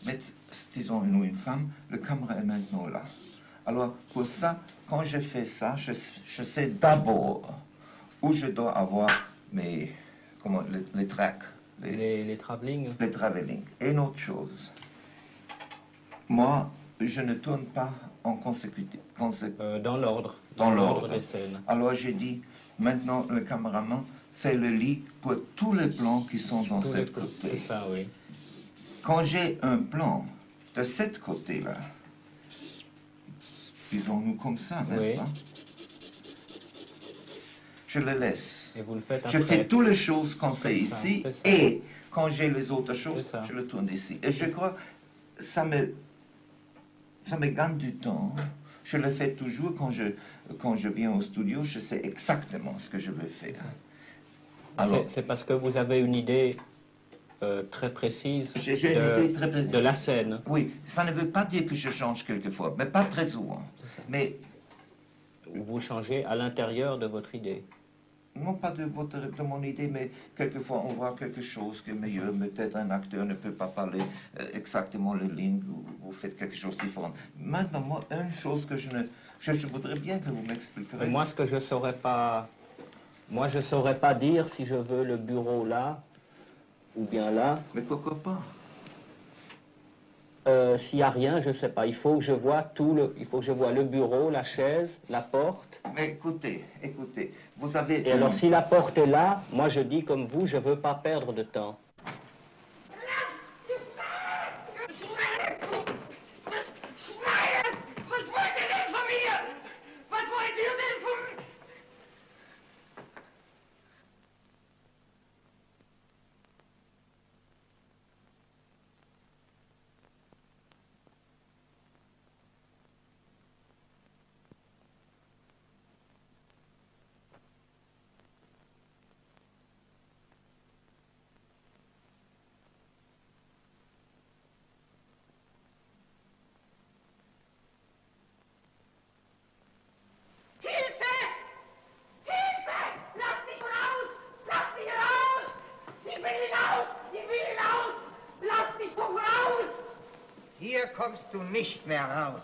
met, disons, une femme, le caméra est maintenant là. Alors, pour ça, quand je fais ça, je sais d'abord où je dois avoir les tracks. Les travelling. Les travelling. Et une autre chose, moi, je ne tourne pas en consécutif. Dans l'ordre. Dans l'ordre des scènes. Alors j'ai dit, maintenant le caméraman fait le lit pour tous les plans qui sont dans cette côté. C'est ça, oui. Quand j'ai un plan de cette côté-là, disons-nous comme ça, n'est-ce pas? Je le laisse. Et vous le faites Je après. fais toutes les choses quand c'est ici, ça. et quand j'ai les autres choses, je le tourne ici. Et je crois que ça me gagne du temps. Je le fais toujours quand je viens au studio, je sais exactement ce que je veux faire. Alors, c'est parce que vous avez une idée très précise, j'ai une idée très précise de la scène. Oui, ça ne veut pas dire que je change quelquefois, mais pas très souvent. Mais vous changez à l'intérieur de votre idée. non pas de mon idée, mais quelquefois on voit quelque chose qui est meilleur. Peut-être un acteur ne peut pas parler exactement les lignes, vous faites quelque chose de différent. Maintenant, moi, une chose que je voudrais bien que vous m'expliquiez. Moi, ce que je saurais pas... Moi, je saurais pas dire si je veux le bureau là ou bien là. Mais pourquoi pas? S'il n'y a rien, je ne sais pas. Il faut que je voie il faut que je voie le bureau, la chaise, la porte. Mais écoutez, vous avez... Et alors, si la porte est là, moi je dis comme vous, je ne veux pas perdre de temps. Hier kommst du nicht mehr raus.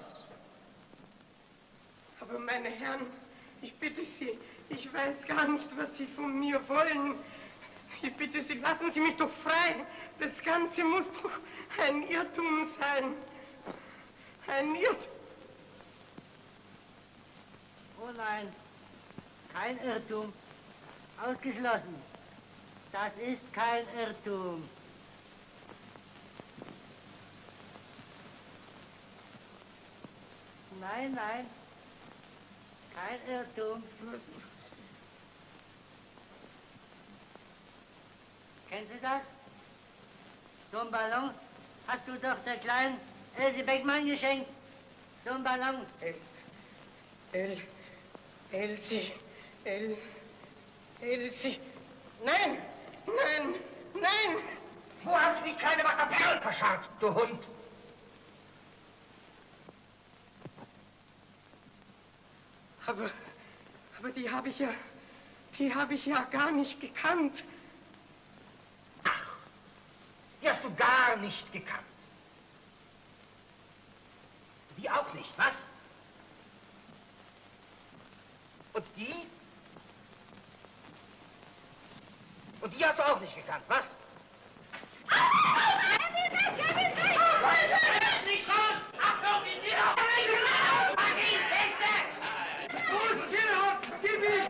Aber meine Herren, ich bitte Sie, ich weiß gar nicht, was Sie von mir wollen. Ich bitte Sie, lassen Sie mich doch frei. Das Ganze muss doch ein Irrtum sein. Ein Irrtum. Oh nein, kein Irrtum. Ausgeschlossen. Das ist kein Irrtum. Nein, nein, kein Irrtum. Kennen Sie das? So einen Ballon hast du doch der kleinen Else Beckmann geschenkt. So einen Ballon. Elsie. Nein! Wo hast du die kleine Wackerperl verscharrt, du Hund? Aber die habe ich ja gar nicht gekannt. Ach, die hast du gar nicht gekannt. Die auch nicht, was? Und die? Und die hast du auch nicht gekannt, was? Nicht raus! Achtung, die Tür! Mach ihn, Beste! Wo ist Tierhock? Gib ihn!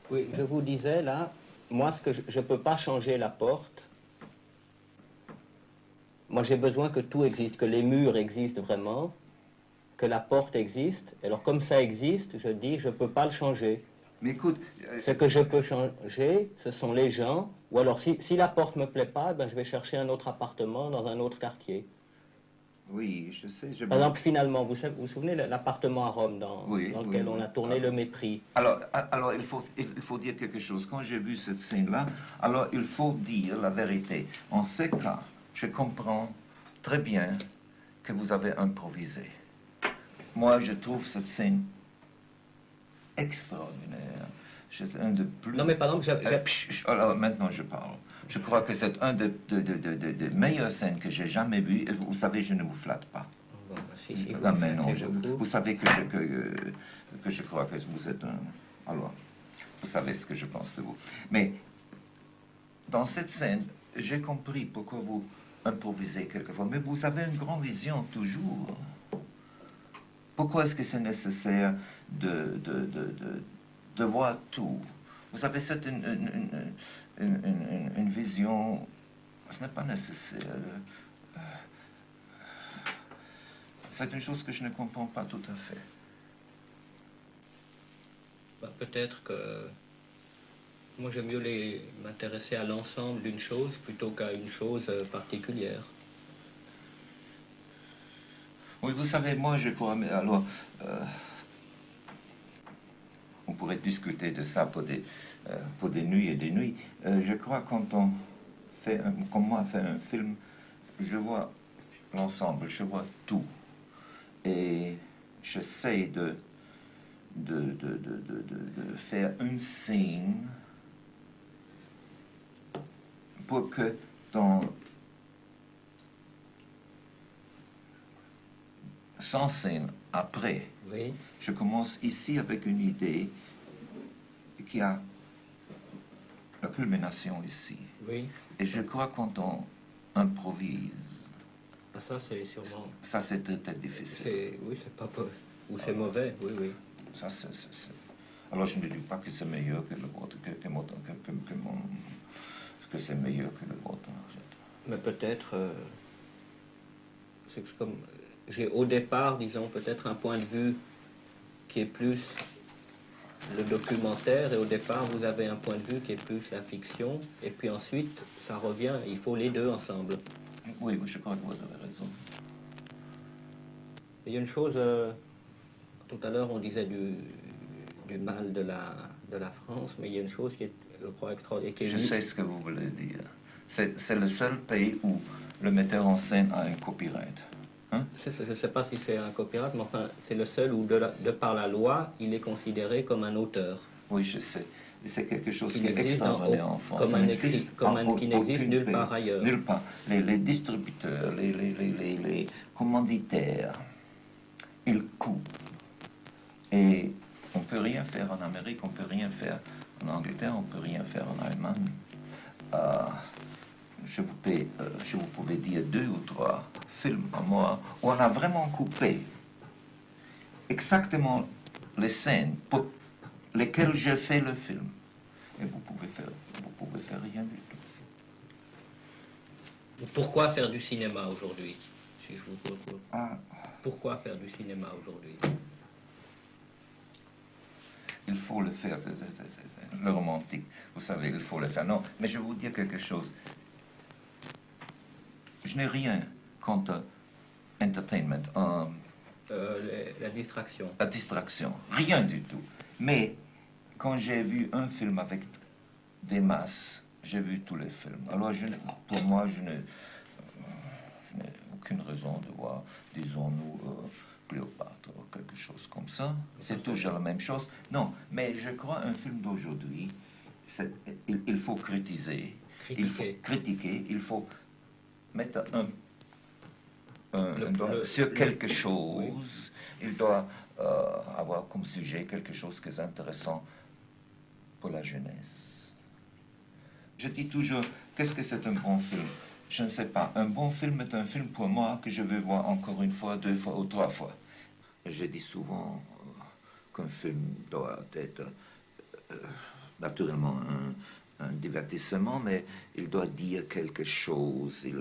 Oui, je vous disais là, moi je ne peux pas changer la porte. Moi j'ai besoin que tout existe, que les murs existent vraiment, que la porte existe. Alors comme ça existe, je dis je ne peux pas le changer. Mais écoute... Ce que je peux changer, ce sont les gens. Ou alors si la porte ne me plaît pas, ben, je vais chercher un autre appartement dans un autre quartier. Oui, je sais. Par exemple, finalement, vous vous souvenez de l'appartement à Rome dans lequel on a tourné Le Mépris. Alors il faut dire quelque chose. Quand j'ai vu cette scène-là, alors il faut dire la vérité. En ce cas, je comprends très bien que vous avez improvisé. Moi, je trouve cette scène extraordinaire. C'est un de plus... Non, mais par exemple, alors maintenant je parle. Je crois que c'est un des meilleures scènes que j'ai jamais vues. Et vous savez, je ne vous flatte pas. Bon, si Non, mais non, vous savez que je crois que vous êtes un... Alors, vous savez ce que je pense de vous. Mais dans cette scène, j'ai compris pourquoi vous improvisez quelquefois. Mais vous avez une grande vision toujours. Pourquoi est-ce que c'est nécessaire de voir tout. Vous savez, c'est une vision, ce n'est pas nécessaire. C'est une chose que je ne comprends pas tout à fait. Bah, peut-être que moi j'aime mieux m'intéresser à l'ensemble d'une chose plutôt qu'à une chose particulière. Oui, vous savez, moi je crois, mais alors, on pourrait discuter de ça pour des nuits et des nuits. Je crois quand on fait, comme moi, fait un film, je vois l'ensemble, je vois tout. Et j'essaie de faire une scène pour que dans 100 scènes après, oui. Je commence ici avec une idée qui a la culmination ici. Oui. Et je crois quand on improvise, ça c'est sûrement... Ça c'est très difficile. Oui, c'est pas peu. Ou c'est mauvais, oui, oui. Ça, alors je ne dis pas que c'est meilleur que le vôtre, que c'est meilleur que le vôtre. Mais peut-être, c'est comme, j'ai au départ, disons, peut-être un point de vue qui est plus le documentaire, et au départ, vous avez un point de vue qui est plus la fiction, et puis ensuite, ça revient, il faut les deux ensemble. Oui, je crois que vous avez raison. Il y a une chose, tout à l'heure on disait du mal de la France, mais il y a une chose qui est, je crois, extraordinaire. Je sais ce que vous voulez dire. C'est le seul pays où le metteur en scène a un copyright. Hein? Je ne sais pas si c'est un copyright, mais enfin, c'est le seul où, de par la loi, il est considéré comme un auteur. Oui, je sais. Et c'est quelque chose qui est extraordinaire en France. Qui n'existe nulle part ailleurs. Nulle part. Les distributeurs, les commanditaires, ils coupent. Et on ne peut rien faire en Amérique, on ne peut rien faire en Angleterre, on ne peut rien faire en Allemagne. Je vous pouvais dire 2 ou 3 films à moi où on a vraiment coupé exactement les scènes pour lesquelles je fais le film. Et vous pouvez faire rien du tout. Pourquoi faire du cinéma aujourd'hui, si je vous propose? Pourquoi faire du cinéma aujourd'hui? Il faut le faire, le romantique, vous savez, il faut le faire. Non, mais je vais vous dire quelque chose. Je n'ai rien contre entertainment. La distraction. La distraction, rien du tout. Mais quand j'ai vu un film avec des masses, j'ai vu tous les films. Alors pour moi, je n'ai aucune raison de voir, disons-nous, Cléopâtre ou quelque chose comme ça. C'est toujours la même chose. Non, mais je crois un film d'aujourd'hui, il faut critiquer. Il faut critiquer, il faut mettre sur quelque chose. Il doit avoir comme sujet quelque chose qui est intéressant pour la jeunesse. Je dis toujours, qu'est-ce que c'est un bon film? Je ne sais pas. Un bon film est un film pour moi que je veux voir encore une fois, 2 fois ou 3 fois. Je dis souvent qu'un film doit être naturellement un divertissement, mais il doit dire quelque chose, il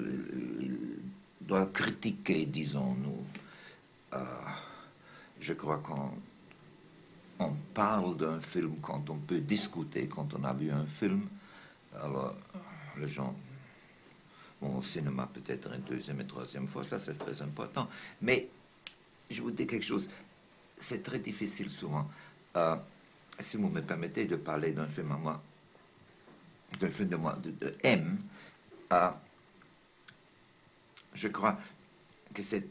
doit critiquer, disons-nous. Je crois qu'on parle d'un film quand on peut discuter, quand on a vu un film. Alors, les gens vont au cinéma peut-être une 2e et 3e fois, ça c'est très important. Mais, je vous dis quelque chose, c'est très difficile souvent. Si vous me permettez de parler d'un film à moi, d'un film de moi, de M, je crois que c'était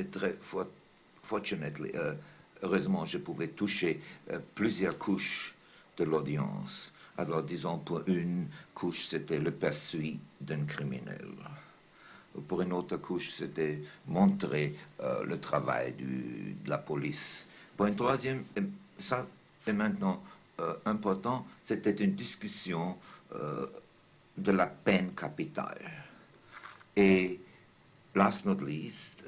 très fortunately, heureusement, je pouvais toucher plusieurs couches de l'audience. Alors, disons, pour une couche, c'était le perçu d'un criminel. Pour une autre couche, c'était montrer le travail de la police. Pour une troisième, ça est maintenant important, c'était une discussion de la peine capitale. Et, last not least,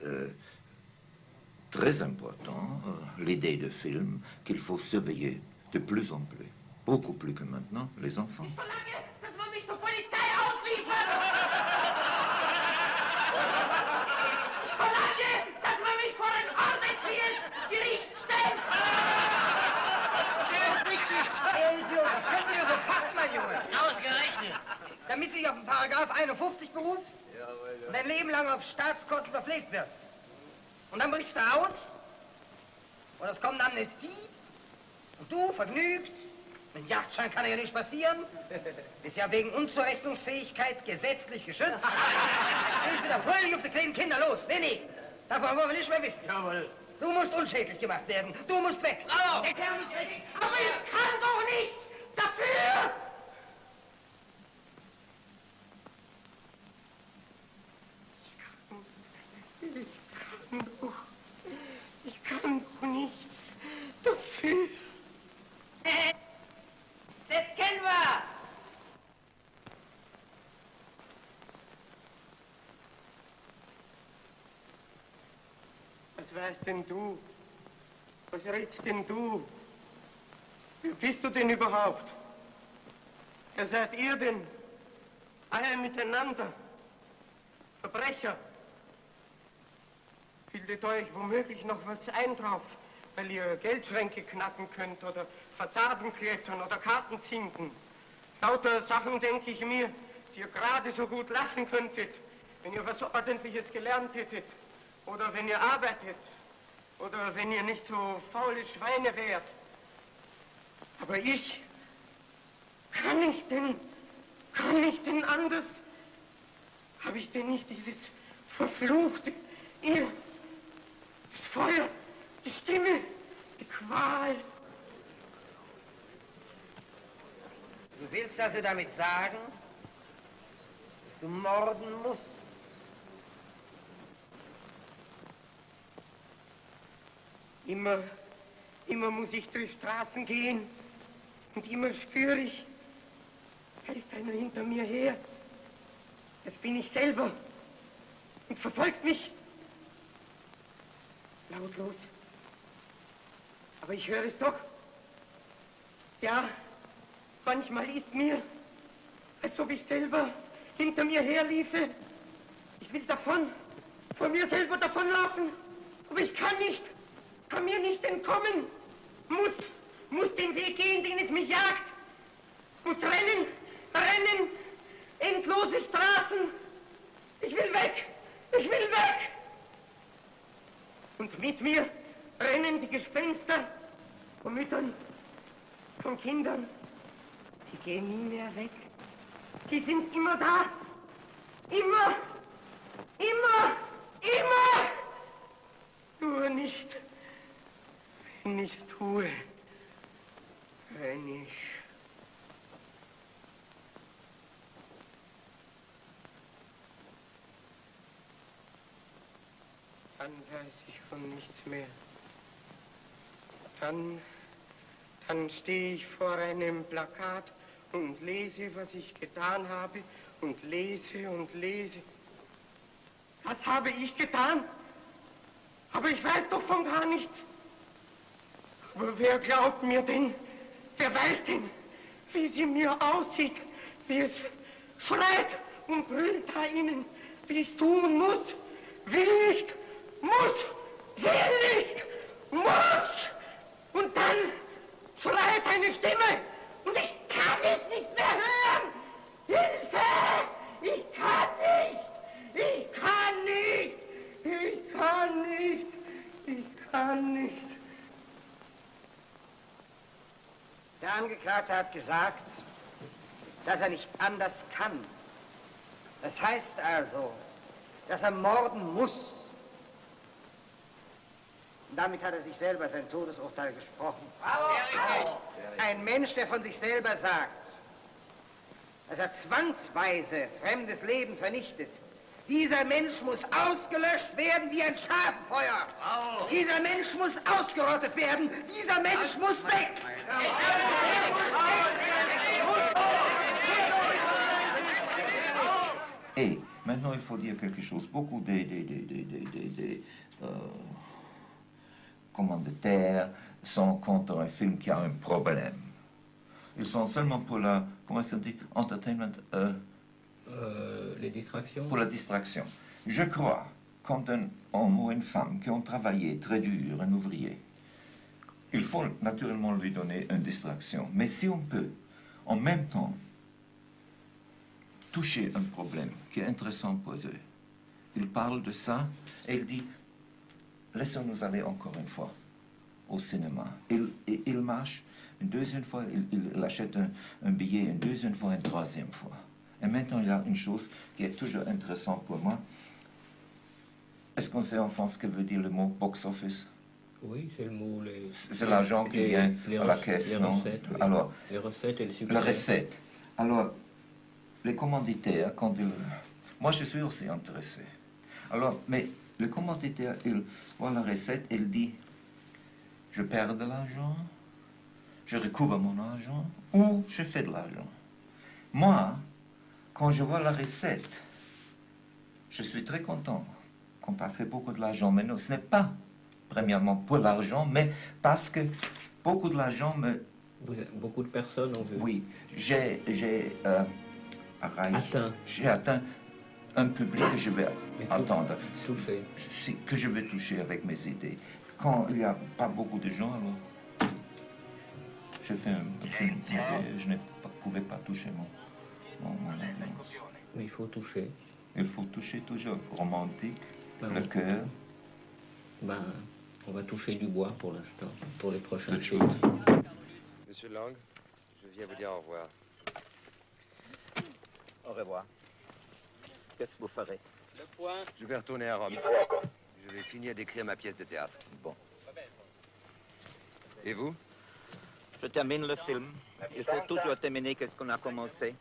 très important, l'idée de film qu'il faut surveiller de plus en plus. Beaucoup plus que maintenant, les enfants. Ich verlange, dass man mich zur Polizei ausliefert! Ich verlange, dass man mich vor ein ordentliches Gericht stellt! Sehr richtig, Elio, das könnt ihr sofort, mein Junge. Ausgerechnet. Damit du dich auf den Paragraph 51 berufst und dein Leben lang auf Staatskosten verpflegt wirst. Und dann brichst du aus und es kommt eine Amnestie und du, vergnügt, mit Jagdschein kann ja nicht passieren, bist ja wegen Unzurechnungsfähigkeit gesetzlich geschützt. Gehst wieder fröhlich auf die kleinen Kinder los. Nee, davon wollen wir nicht mehr wissen. Jawohl. Du musst unschädlich gemacht werden. Du musst weg. Bravo. Der Kerl muss weg! Aber ich kann doch nichts dafür! Ich kann doch nichts dafür. Das kennen wir. Was weißt denn du? Was redst denn du? Wer bist du denn überhaupt? Wer seid ihr denn? Alle miteinander. Verbrecher. Bildet euch womöglich noch was ein drauf, weil ihr Geldschränke knacken könnt oder Fassaden klettern oder Karten zinken. Lauter Sachen, denke ich mir, die ihr gerade so gut lassen könntet, wenn ihr was Ordentliches gelernt hättet. Oder wenn ihr arbeitet. Oder wenn ihr nicht so faule Schweine wärt. Aber ich, kann ich denn anders? Habe ich denn nicht dieses verfluchte, das Feuer, die Stimme, die Qual? Du willst also damit sagen, dass du morden musst? Immer muss ich durch Straßen gehen und immer spüre ich, da ist einer hinter mir her. Das bin ich selber und verfolgt mich. Lautlos. Aber ich höre es doch. Ja, manchmal ist mir, als ob ich selber hinter mir herliefe. Ich will davon, von mir selber davonlaufen, aber ich kann mir nicht entkommen. Muss den Weg gehen, den es mich jagt. Muss rennen, endlose Straßen. Ich will weg. Und mit mir rennen die Gespenster von Müttern, von Kindern. Die gehen nie mehr weg. Die sind immer da. Immer. Nur nicht, wenn ich's tue. Wenn ich... Dann weiß ich von nichts mehr. Dann stehe ich vor einem Plakat und lese, was ich getan habe, und lese und lese. Was habe ich getan? Aber ich weiß doch von gar nichts. Aber wer glaubt mir denn? Wer weiß denn, wie sie mir aussieht, wie es schreit und brüllt da innen, wie ich tun muss, will nicht, muss! Und dann schreit eine Stimme und ich kann es nicht mehr hören! Hilfe! Ich kann nicht! Der Angeklagte hat gesagt, dass er nicht anders kann. Das heißt also, dass er morden muss. Und damit hat er sich selber sein Todesurteil gesprochen. Bravo. Ein Mensch, der von sich selber sagt, dass er zwangsweise fremdes Leben vernichtet, dieser Mensch muss ausgelöscht werden wie ein Schafenfeuer. Bravo. Dieser Mensch muss ausgerottet werden. Dieser Mensch muss weg. Et maintenant, il faut dire quelque chose. Beaucoup commanditaires sont contre un film qui a un problème. Ils sont seulement pour la, comment ça dit, entertainment, les distractions. pour la distraction. Je crois, quand un homme ou une femme qui ont travaillé très dur, un ouvrier, il faut naturellement lui donner une distraction. Mais si on peut, en même temps, toucher un problème qui est intéressant pour eux, il parle de ça et il dit, laissons-nous aller encore une fois au cinéma. Il marche une deuxième fois, il achète un billet une deuxième fois, une troisième fois. Et maintenant, il y a une chose qui est toujours intéressante pour moi. Est-ce qu'on sait en France ce que veut dire le mot box-office? Oui, c'est le mot. C'est l'argent qui vient à la caisse, les non? recettes, oui. Alors, les recettes et le succès. la recette. Alors, les commanditaires, quand ils... Moi, je suis aussi intéressé. Alors, mais le commanditaire, il voit la recette, il dit, je perds de l'argent, je recouvre mon argent, ou je fais de l'argent. Moi, quand je vois la recette, je suis très content qu'on a fait beaucoup de l'argent. Mais non, ce n'est pas, premièrement, pour l'argent, mais parce que beaucoup de l'argent me... Beaucoup de personnes ont vu. Oui, j'ai atteint un public que je vais attendre, que je vais toucher avec mes idées. Quand il n'y a pas beaucoup de gens, alors je fais un film, je ne pouvais pas toucher mon audience. Mais il faut toucher. Il faut toucher toujours, romantique, le cœur. Ben, on va toucher du bois pour l'instant, pour les prochains films. Monsieur Lang, je viens vous dire au revoir. Au revoir. Qu'est-ce que vous ferez? Le point. Je vais retourner à Rome. Je vais finir d'écrire ma pièce de théâtre. Bon. Et vous? Je termine le film. Il faut toujours terminer qu'est-ce qu'on a commencé.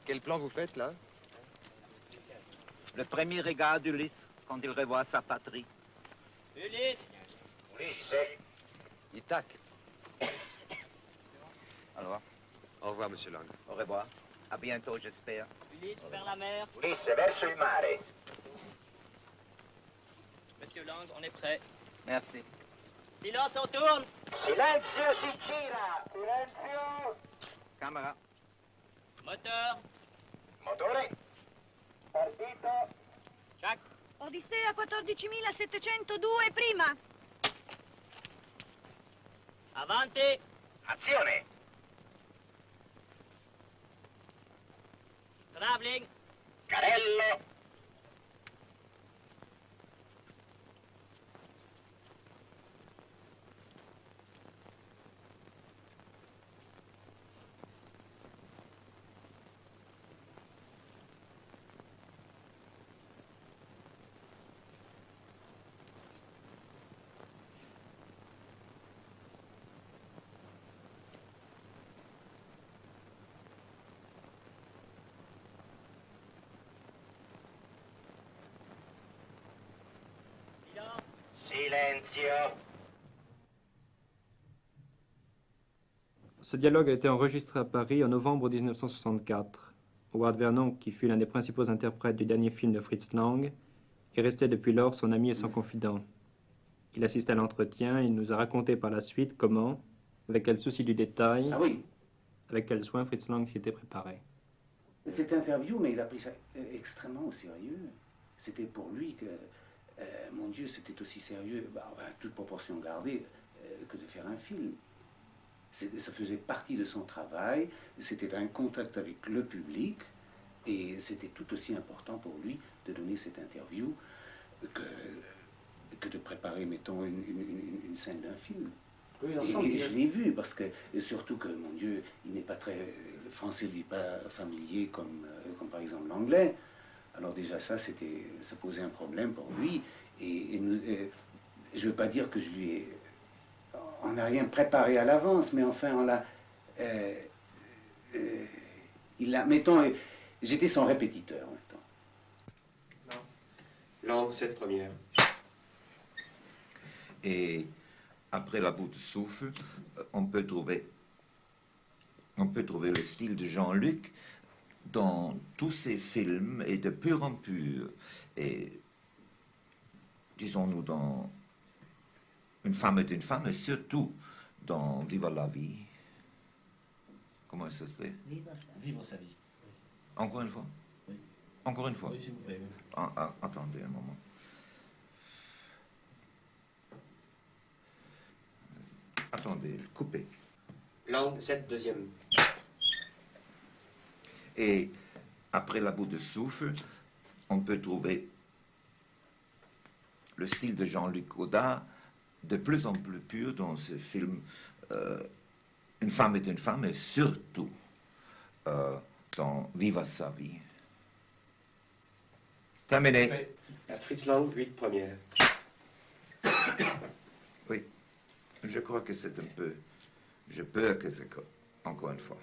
Quel plan vous faites, là? Le premier regard d'Ulysse quand il revoit sa patrie. Ulysse. Ulysse. Ithac. Alors, au revoir, monsieur Lang. Au revoir. À bientôt, j'espère. Ulysse vers la mer. Ulysse verso il mare. Monsieur Lang, on est prêt. Merci. Silence, on tourne. Silenzio si gira. Silenzio. Camera. Moteur. Motore. Partito. Jack. Odissea 14.702 prima. Avanti. Azione. Traveling. Carello. Silenzio. Ce dialogue a été enregistré à Paris en novembre 1964. Howard Vernon, qui fut l'un des principaux interprètes du dernier film de Fritz Lang, est resté depuis lors son ami et son confident. Il assiste à l'entretien et il nous a raconté par la suite comment, avec quel souci du détail, avec quel soin Fritz Lang s'y était préparé. Cette interview, mais il a pris ça extrêmement au sérieux. C'était pour lui que, mon Dieu, c'était aussi sérieux, toute proportion gardée, que de faire un film. Ça faisait partie de son travail, c'était un contact avec le public, et c'était tout aussi important pour lui de donner cette interview que de préparer, mettons, une scène d'un film. Oui, et je l'ai vu, parce que, surtout que, mon Dieu, il n'est pas très... Le français lui est pas familier comme par exemple l'anglais. Alors déjà ça posait un problème pour lui. Et je ne veux pas dire que je lui ai... On n'a rien préparé à l'avance, mais enfin, on l'a... mettons, j'étais son répétiteur, mettons. Non, cette première. Et après la bout de souffle, on peut trouver le style de Jean-Luc dans tous ses films et de pur en pur. Et disons-nous dans Une femme est une femme, et surtout dans Viva la vie. Comment ça se fait? Vivre sa vie. Encore une fois? Oui. Encore une fois? Oui, s'il vous plaît. Attendez un moment. Attendez, coupez. Langue 7, deuxième. Et après la bout de souffle, on peut trouver le style de Jean-Luc Godard de plus en plus pur dans ce film Une femme est une femme, et surtout dans Viva sa vie. Terminé. À Fritz Lang, 8, première. Oui, je crois que c'est un peu... J'ai peur que c'est... Encore une fois.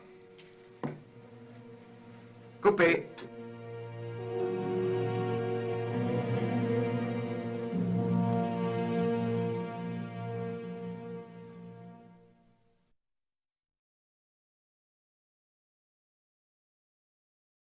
Coupé.